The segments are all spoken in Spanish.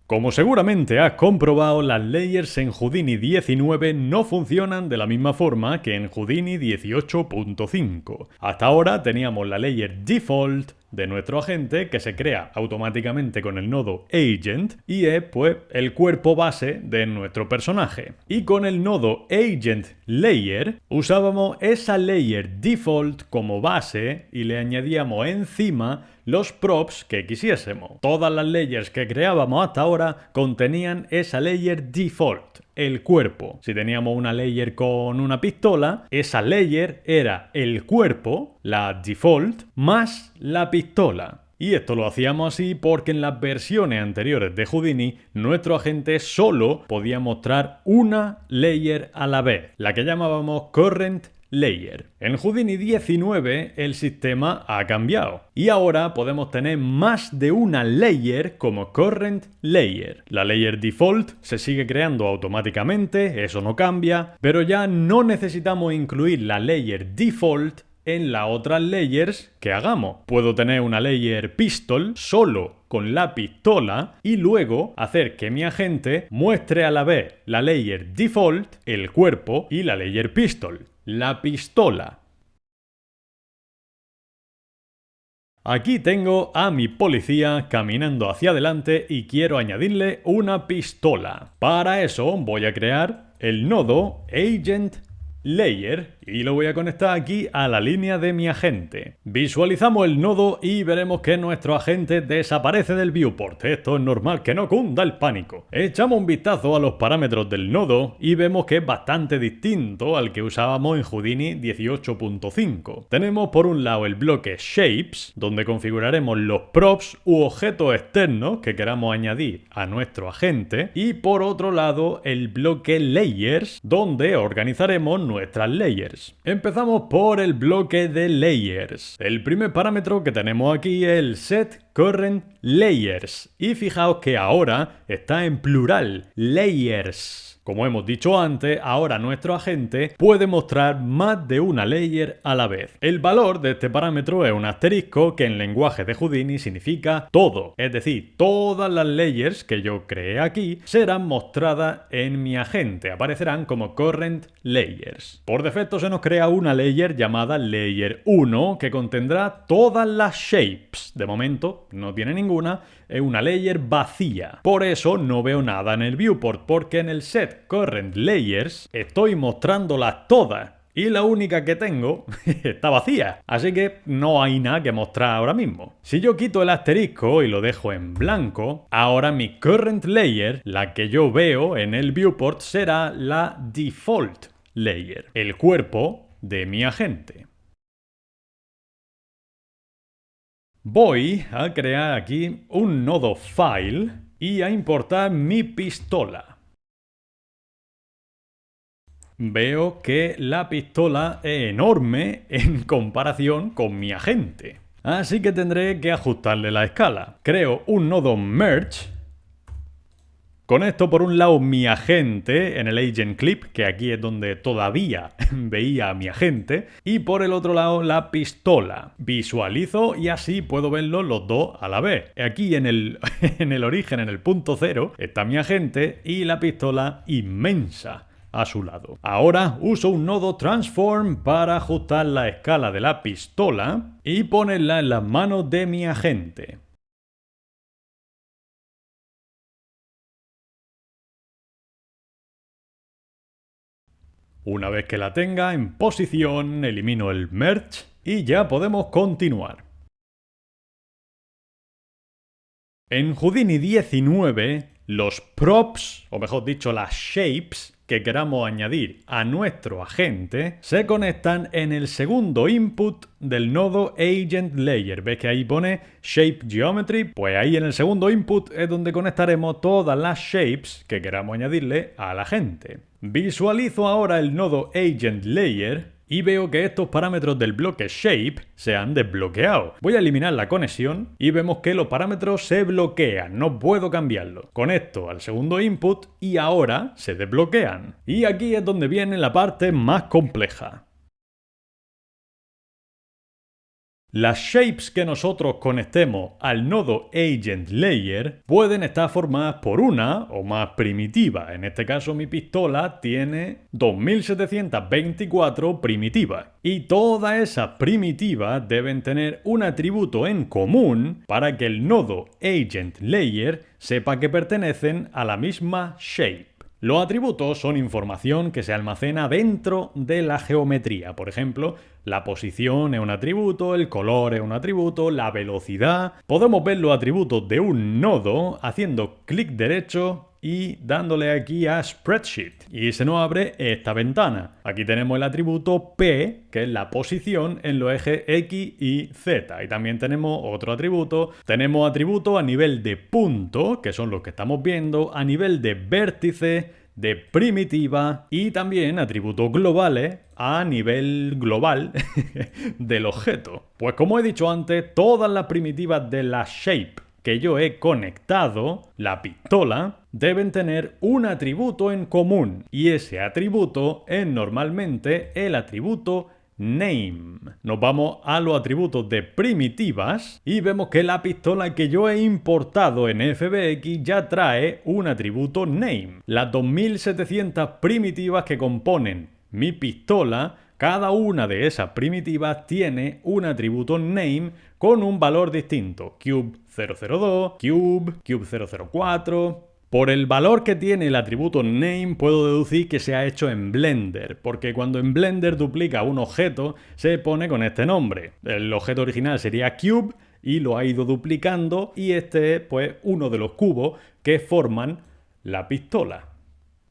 Como seguramente has comprobado, las layers en Houdini 19 no funcionan de la misma forma que en Houdini 18.5. Hasta ahora teníamos la layer default de nuestro agente que se crea automáticamente con el nodo agent y es pues el cuerpo base de nuestro personaje. Y con el nodo agent layer usábamos esa layer default como base y le añadíamos encima los props que quisiésemos. Todas las layers que creábamos hasta ahora contenían esa layer default, el cuerpo. Si teníamos una layer con una pistola, esa layer era el cuerpo, la default, más la pistola. Y esto lo hacíamos así porque en las versiones anteriores de Houdini, nuestro agente solo podía mostrar una layer a la vez, la que llamábamos current layer. En Houdini 19 el sistema ha cambiado y ahora podemos tener más de una layer como current layer. La layer default se sigue creando automáticamente, eso no cambia, pero ya no necesitamos incluir la layer default en las otras layers que hagamos. Puedo tener una layer pistol solo con la pistola y luego hacer que mi agente muestre a la vez la layer default, el cuerpo, y la layer pistol, la pistola. Aquí tengo a mi policía caminando hacia adelante y quiero añadirle una pistola. Para eso voy a crear el nodo agent layer y lo voy a conectar aquí a la línea de mi agente. Visualizamos el nodo y veremos que nuestro agente desaparece del viewport. Esto es normal, que no cunda el pánico. Echamos un vistazo a los parámetros del nodo y vemos que es bastante distinto al que usábamos en Houdini 18.5. Tenemos por un lado el bloque Shapes, donde configuraremos los props u objetos externos que queramos añadir a nuestro agente, y por otro lado el bloque Layers, donde organizaremos nuestras layers. Empezamos por el bloque de layers. El primer parámetro que tenemos aquí es el set current layers y fijaos que ahora está en plural, layers. Como hemos dicho antes, ahora nuestro agente puede mostrar más de una layer a la vez. El valor de este parámetro es un asterisco que en lenguaje de Houdini significa todo. Es decir, todas las layers que yo creé aquí serán mostradas en mi agente. Aparecerán como current layers. Por defecto se nos crea una layer llamada layer 1 que contendrá todas las shapes. De momento no tiene ninguna. Es una layer vacía. Por eso no veo nada en el viewport, porque en el set current layers estoy mostrándolas todas y la única que tengo está vacía, así que no hay nada que mostrar ahora mismo. Si yo quito el asterisco y lo dejo en blanco, ahora mi current layer, la que yo veo en el viewport, será la default layer, el cuerpo de mi agente. Voy a crear aquí un nodo file y a importar mi pistola. Veo que la pistola es enorme en comparación con mi agente. Así que tendré que ajustarle la escala. Creo un nodo merge. Conecto por un lado mi agente en el agent clip, que aquí es donde todavía veía a mi agente, y por el otro lado la pistola. Visualizo y así puedo verlos los dos a la vez. Aquí en el origen, en el punto cero, está mi agente y la pistola inmensa a su lado. Ahora uso un nodo transform para ajustar la escala de la pistola y ponerla en las manos de mi agente. Una vez que la tenga en posición, elimino el merge y ya podemos continuar. En Houdini 19, los props, o mejor dicho, las shapes que queramos añadir a nuestro agente, se conectan en el segundo input del nodo Agent Layer. ¿Ves que ahí pone Shape Geometry? Pues ahí en el segundo input es donde conectaremos todas las shapes que queramos añadirle al agente. Visualizo ahora el nodo Agent Layer y veo que estos parámetros del bloque Shape se han desbloqueado. Voy a eliminar la conexión y vemos que los parámetros se bloquean, no puedo cambiarlos. Conecto al segundo input y ahora se desbloquean. Y aquí es donde viene la parte más compleja. Las shapes que nosotros conectemos al nodo Agent Layer pueden estar formadas por una o más primitivas. En este caso mi pistola tiene 2724 primitivas. Y todas esas primitivas deben tener un atributo en común para que el nodo Agent Layer sepa que pertenecen a la misma shape. Los atributos son información que se almacena dentro de la geometría. Por ejemplo, la posición es un atributo, el color es un atributo, la velocidad. Podemos ver los atributos de un nodo haciendo clic derecho y dándole aquí a Spreadsheet. Y se nos abre esta ventana. Aquí tenemos el atributo P, que es la posición en los ejes X y Z. Y también tenemos otro atributo. Tenemos atributos a nivel de punto, que son los que estamos viendo, a nivel de vértice, de primitiva y también atributos globales a nivel global del objeto. Pues como he dicho antes, todas las primitivas de la shape que yo he conectado, la pistola, deben tener un atributo en común y ese atributo es normalmente el atributo name. Nos vamos a los atributos de primitivas y vemos que la pistola que yo he importado en FBX ya trae un atributo name. Las 2700 primitivas que componen mi pistola, cada una de esas primitivas tiene un atributo name con un valor distinto. Cube 002, Cube 004... Por el valor que tiene el atributo name puedo deducir que se ha hecho en Blender, porque cuando en Blender duplica un objeto se pone con este nombre. El objeto original sería cube y lo ha ido duplicando y este es pues uno de los cubos que forman la pistola.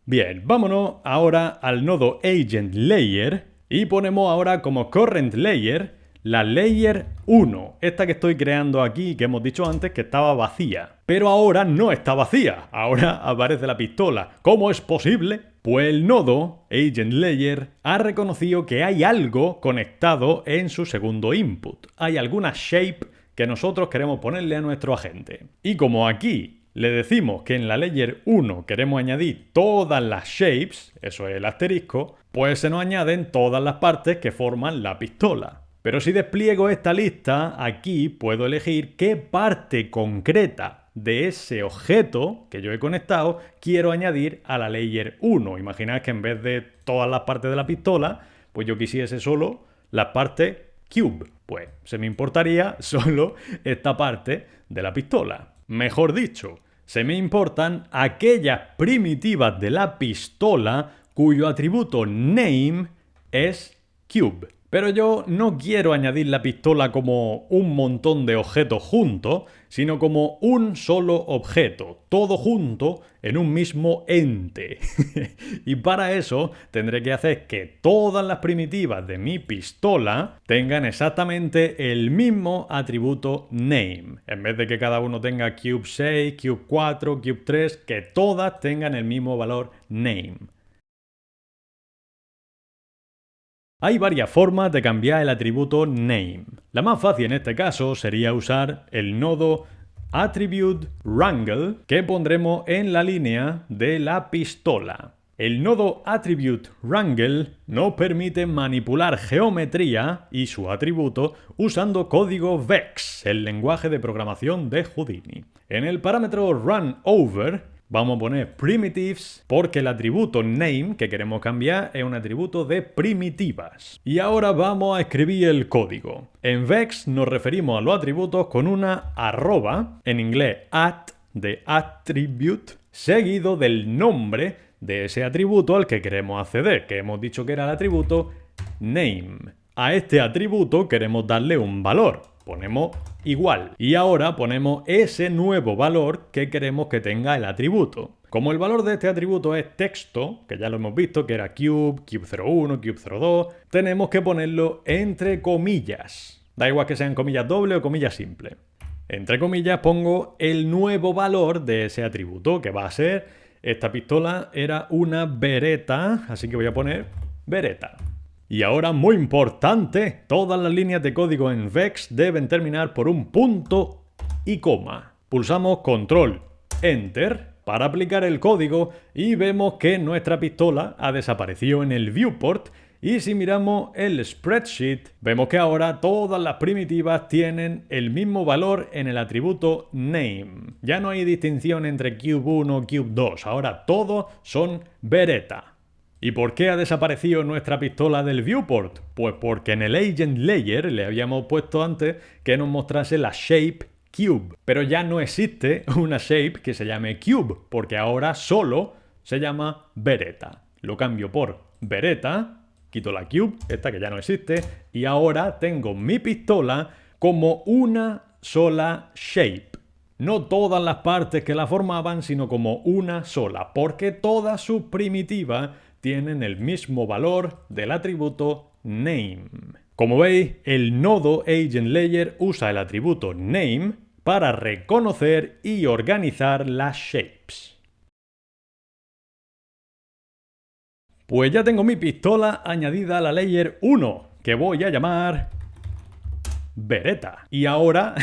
Bien, vámonos ahora al nodo Agent Layer y ponemos ahora como Current Layer la Layer 1, esta que estoy creando aquí, que hemos dicho antes que estaba vacía. Pero ahora no está vacía, ahora aparece la pistola. ¿Cómo es posible? Pues el nodo Agent Layer ha reconocido que hay algo conectado en su segundo input. Hay alguna shape que nosotros queremos ponerle a nuestro agente. Y como aquí le decimos que en la Layer 1 queremos añadir todas las shapes, eso es el asterisco, pues se nos añaden todas las partes que forman la pistola. Pero si despliego esta lista, aquí puedo elegir qué parte concreta de ese objeto que yo he conectado quiero añadir a la Layer 1. Imaginad que en vez de todas las partes de la pistola, pues yo quisiese solo la parte cube. Pues se me importaría solo esta parte de la pistola. Mejor dicho, se me importan aquellas primitivas de la pistola cuyo atributo name es cube. Pero yo no quiero añadir la pistola como un montón de objetos juntos, sino como un solo objeto, todo junto en un mismo ente. Y para eso tendré que hacer que todas las primitivas de mi pistola tengan exactamente el mismo atributo name. En vez de que cada uno tenga cube 6, cube 4, cube 3, que todas tengan el mismo valor name. Hay varias formas de cambiar el atributo name. La más fácil en este caso sería usar el nodo attribute wrangle que pondremos en la línea de la pistola. El nodo attribute wrangle nos permite manipular geometría y su atributo usando código VEX, el lenguaje de programación de Houdini. En el parámetro runover vamos a poner primitives porque el atributo name que queremos cambiar es un atributo de primitivas. Y ahora vamos a escribir el código. En VEX nos referimos a los atributos con una arroba, en inglés at de attribute, seguido del nombre de ese atributo al que queremos acceder, que hemos dicho que era el atributo name. A este atributo queremos darle un valor. Ponemos igual. Y ahora ponemos ese nuevo valor que queremos que tenga el atributo. Como el valor de este atributo es texto, que ya lo hemos visto, que era cube, cube 01, cube 02, tenemos que ponerlo entre comillas. Da igual que sean comillas dobles o comillas simples. Entre comillas pongo el nuevo valor de ese atributo, que va a ser, esta pistola era una Beretta, así que voy a poner Beretta. Y ahora, muy importante, todas las líneas de código en VEX deben terminar por un punto y coma. Pulsamos Control Enter para aplicar el código y vemos que nuestra pistola ha desaparecido en el viewport Y si miramos el spreadsheet, vemos que ahora todas las primitivas tienen el mismo valor en el atributo name. Ya no hay distinción entre cube1 y cube2, ahora todos son Beretta. ¿Y por qué ha desaparecido nuestra pistola del viewport? Pues porque en el agent layer le habíamos puesto antes que nos mostrase la shape cube, pero ya no existe una shape que se llame cube, porque ahora solo se llama Beretta. Lo cambio por Beretta, quito la cube, esta que ya no existe, y ahora tengo mi pistola como una sola shape. No todas las partes que la formaban, sino como una sola, porque todas sus primitivas tienen el mismo valor del atributo name. Como veis, el nodo Agent Layer usa el atributo name para reconocer y organizar las shapes. Pues ya tengo mi pistola añadida a la Layer 1, que voy a llamar Beretta. Y ahora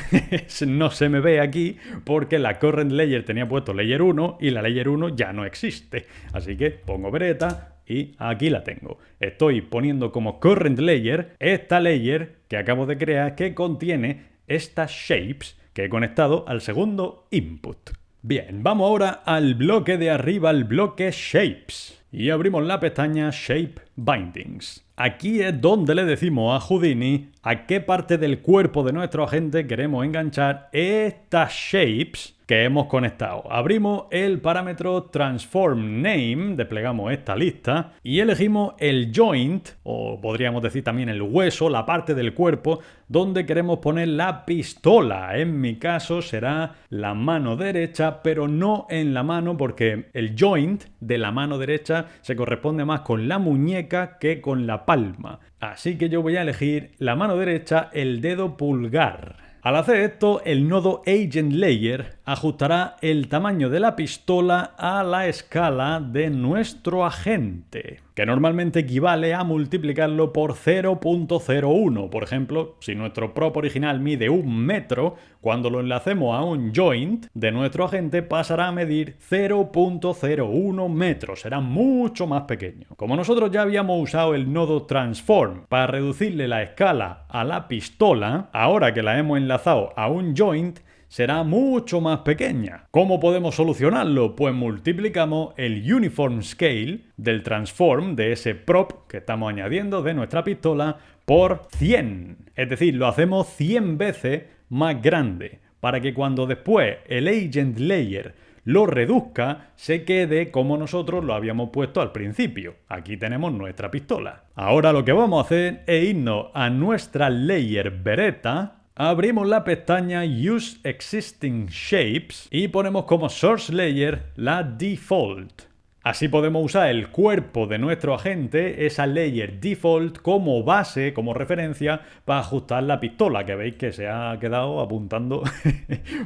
no se me ve aquí porque la current layer tenía puesto layer 1 y la layer 1 ya no existe. Así que pongo Beretta y aquí la tengo. Estoy poniendo como current layer esta layer que acabo de crear que contiene estas shapes que he conectado al segundo input. Bien, vamos ahora al bloque de arriba, al bloque shapes. Y abrimos la pestaña Shape Bindings. Aquí es donde le decimos a Houdini a qué parte del cuerpo de nuestro agente queremos enganchar estas shapes que hemos conectado. Abrimos el parámetro Transform Name, desplegamos esta lista y elegimos el joint, o podríamos decir también el hueso, la parte del cuerpo donde queremos poner la pistola. En mi caso será la mano derecha, pero no en la mano porque el joint de la mano derecha se corresponde más con la muñeca que con la palma. Así que yo voy a elegir la mano derecha, el dedo pulgar. Al hacer esto, el nodo Agent Layer ajustará el tamaño de la pistola a la escala de nuestro agente, que normalmente equivale a multiplicarlo por 0.01. Por ejemplo, si nuestro prop original mide 1 metro, cuando lo enlacemos a un joint de nuestro agente pasará a medir 0.01 metros, será mucho más pequeño. Como nosotros ya habíamos usado el nodo Transform para reducirle la escala a la pistola, ahora que la hemos enlazado a un joint, será mucho más pequeña. ¿Cómo podemos solucionarlo? Pues multiplicamos el Uniform Scale del Transform, de ese prop que estamos añadiendo de nuestra pistola, por 100. Es decir, lo hacemos 100 veces más grande, para que cuando después el Agent Layer lo reduzca, se quede como nosotros lo habíamos puesto al principio. Aquí tenemos nuestra pistola. Ahora lo que vamos a hacer es irnos a nuestra Layer Beretta. Abrimos la pestaña Use Existing Shapes y ponemos como Source Layer la Default. Así podemos usar el cuerpo de nuestro agente, esa Layer Default, como base, como referencia, para ajustar la pistola, que veis que se ha quedado apuntando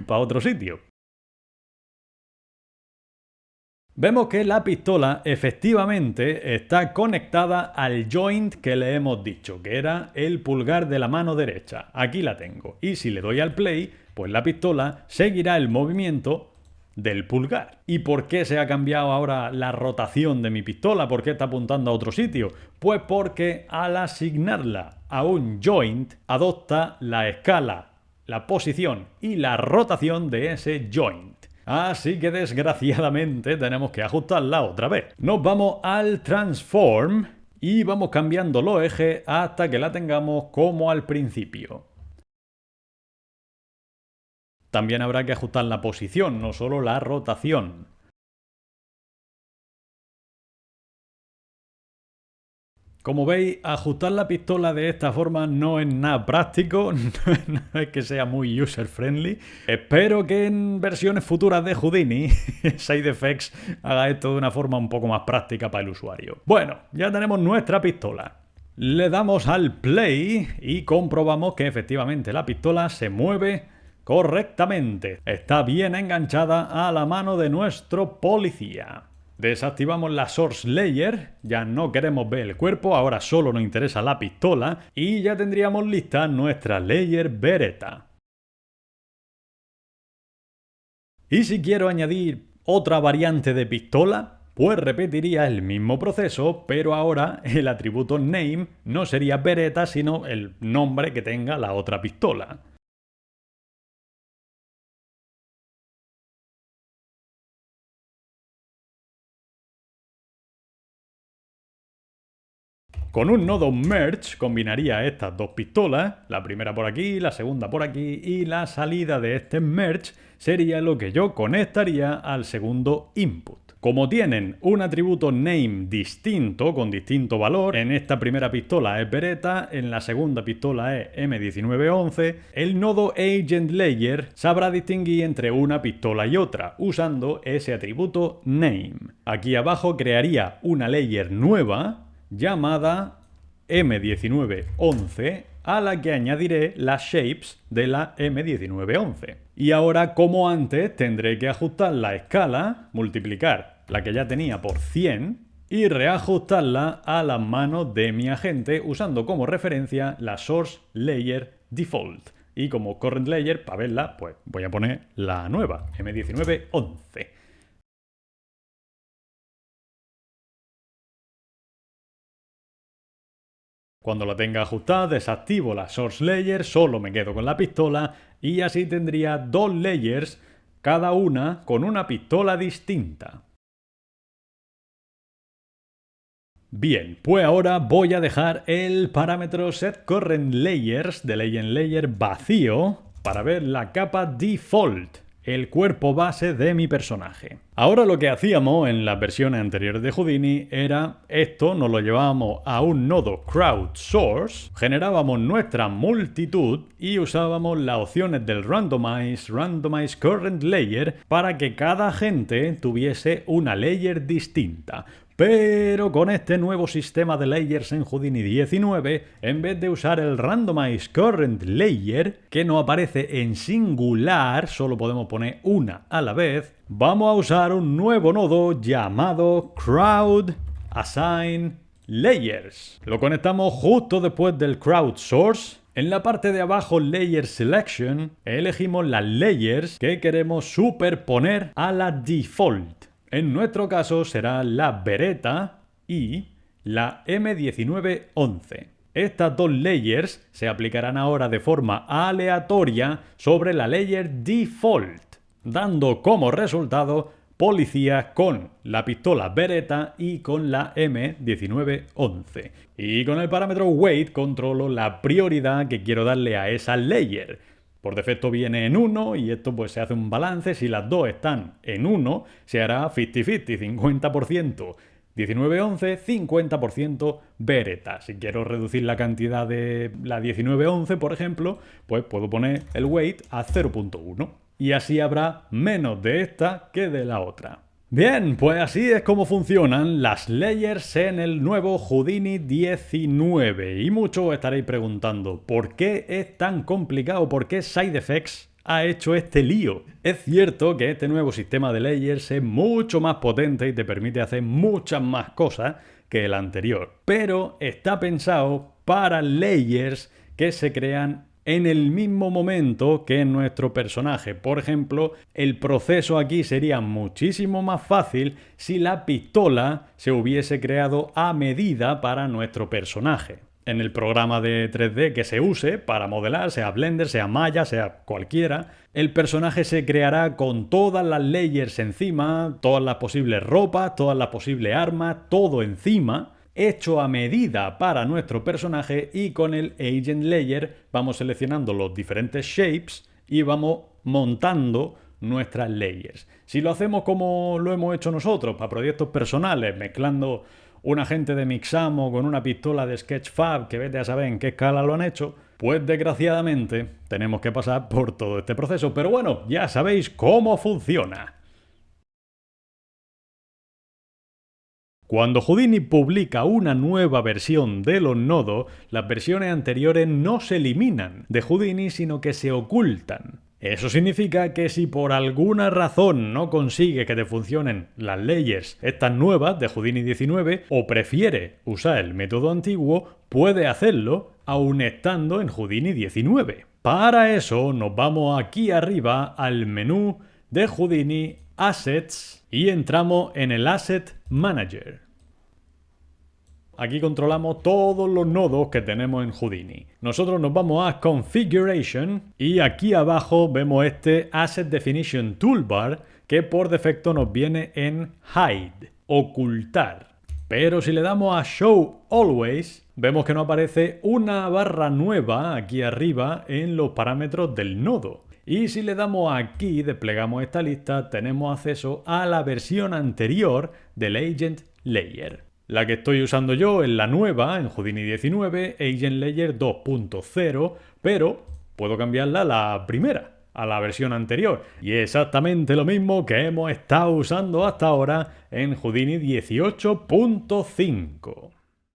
para otro sitio. Vemos que la pistola efectivamente está conectada al joint que le hemos dicho, que era el pulgar de la mano derecha. Aquí la tengo. Y si le doy al play, pues la pistola seguirá el movimiento del pulgar. ¿Y por qué se ha cambiado ahora la rotación de mi pistola? ¿Por qué está apuntando a otro sitio? Pues porque al asignarla a un joint, adopta la escala, la posición y la rotación de ese joint. Así que desgraciadamente tenemos que ajustarla otra vez. Nos vamos al Transform y vamos cambiando los ejes hasta que la tengamos como al principio. También habrá que ajustar la posición, no solo la rotación. Como veis, ajustar la pistola de esta forma no es nada práctico, no es que sea muy user-friendly. Espero que en versiones futuras de Houdini, SideFX haga esto de una forma un poco más práctica para el usuario. Bueno, ya tenemos nuestra pistola. Le damos al play y comprobamos que efectivamente la pistola se mueve correctamente. Está bien enganchada a la mano de nuestro policía. Desactivamos la Source Layer, ya no queremos ver el cuerpo, ahora solo nos interesa la pistola y ya tendríamos lista nuestra Layer Beretta. Y si quiero añadir otra variante de pistola, pues repetiría el mismo proceso, pero ahora el atributo name no sería Beretta, sino el nombre que tenga la otra pistola. Con un nodo merge combinaría estas dos pistolas, la primera por aquí, la segunda por aquí, y la salida de este merge sería lo que yo conectaría al segundo input. Como tienen un atributo name distinto, con distinto valor, en esta primera pistola es Beretta, en la segunda pistola es M1911, el nodo agent layer sabrá distinguir entre una pistola y otra, usando ese atributo name. Aquí abajo crearía una layer nueva, llamada M1911, a la que añadiré las shapes de la M1911. Y ahora, como antes, tendré que ajustar la escala, multiplicar la que ya tenía por 100 y reajustarla a las manos de mi agente usando como referencia la source layer default. Y como current layer, para verla, pues voy a poner la nueva, M1911. Cuando lo tenga ajustada, desactivo la source layer, solo me quedo con la pistola y así tendría dos layers, cada una con una pistola distinta. Bien, pues ahora voy a dejar el parámetro setCurrentLayers de LayenLayer vacío para ver la capa default, el cuerpo base de mi personaje. Ahora lo que hacíamos en las versiones anteriores de Houdini era esto, nos lo llevábamos a un nodo crowdsource, generábamos nuestra multitud y usábamos las opciones del randomize current layer para que cada agente tuviese una layer distinta. Pero con este nuevo sistema de layers en Houdini 19, en vez de usar el Randomize Current Layer, que no aparece en singular, solo podemos poner una a la vez, vamos a usar un nuevo nodo llamado Crowd Assign Layers. Lo conectamos justo después del crowdsource. En la parte de abajo, Layer Selection, elegimos las layers que queremos superponer a la default. En nuestro caso será la Beretta y la M1911. Estas dos layers se aplicarán ahora de forma aleatoria sobre la layer default, dando como resultado policías con la pistola Beretta y con la M1911. Y con el parámetro weight controlo la prioridad que quiero darle a esa layer. Por defecto viene en 1 y esto pues se hace un balance. Si las dos están en 1, se hará 50-50, 50% 1911, 50% Beretta. Si quiero reducir la cantidad de la 1911, por ejemplo, pues puedo poner el weight a 0.1. Y así habrá menos de esta que de la otra. Bien, pues así es como funcionan las layers en el nuevo Houdini 19. Y muchos estaréis preguntando, ¿por qué es tan complicado? ¿Por qué SideFX ha hecho este lío? Es cierto que este nuevo sistema de layers es mucho más potente y te permite hacer muchas más cosas que el anterior. Pero está pensado para layers que se crean en el mismo momento que nuestro personaje. Por ejemplo, el proceso aquí sería muchísimo más fácil si la pistola se hubiese creado a medida para nuestro personaje. En el programa de 3D que se use para modelar, sea Blender, sea Maya, sea cualquiera, el personaje se creará con todas las layers encima, todas las posibles ropas, todas las posibles armas, todo encima, hecho a medida para nuestro personaje, y con el Agent Layer vamos seleccionando los diferentes shapes y vamos montando nuestras layers. Si lo hacemos como lo hemos hecho nosotros para proyectos personales, mezclando un agente de Mixamo con una pistola de Sketchfab que vete a saber en qué escala lo han hecho, pues desgraciadamente tenemos que pasar por todo este proceso. Pero bueno, ya sabéis cómo funciona. Cuando Houdini publica una nueva versión de los nodos, las versiones anteriores no se eliminan de Houdini, sino que se ocultan. Eso significa que si por alguna razón no consigue que te funcionen las layers estas nuevas de Houdini 19 o prefiere usar el método antiguo, puede hacerlo aún estando en Houdini 19. Para eso nos vamos aquí arriba al menú de Houdini Assets y entramos en el Asset Manager. Aquí controlamos todos los nodos que tenemos en Houdini. Nosotros nos vamos a Configuration y aquí abajo vemos este Asset Definition Toolbar que por defecto nos viene en Hide, ocultar. Pero si le damos a Show Always, vemos que nos aparece una barra nueva aquí arriba en los parámetros del nodo. Y si le damos aquí, desplegamos esta lista, tenemos acceso a la versión anterior del Agent Layer. La que estoy usando yo es la nueva, en Houdini 19, Agent Layer 2.0, pero puedo cambiarla a la primera, a la versión anterior. Y es exactamente lo mismo que hemos estado usando hasta ahora en Houdini 18.5.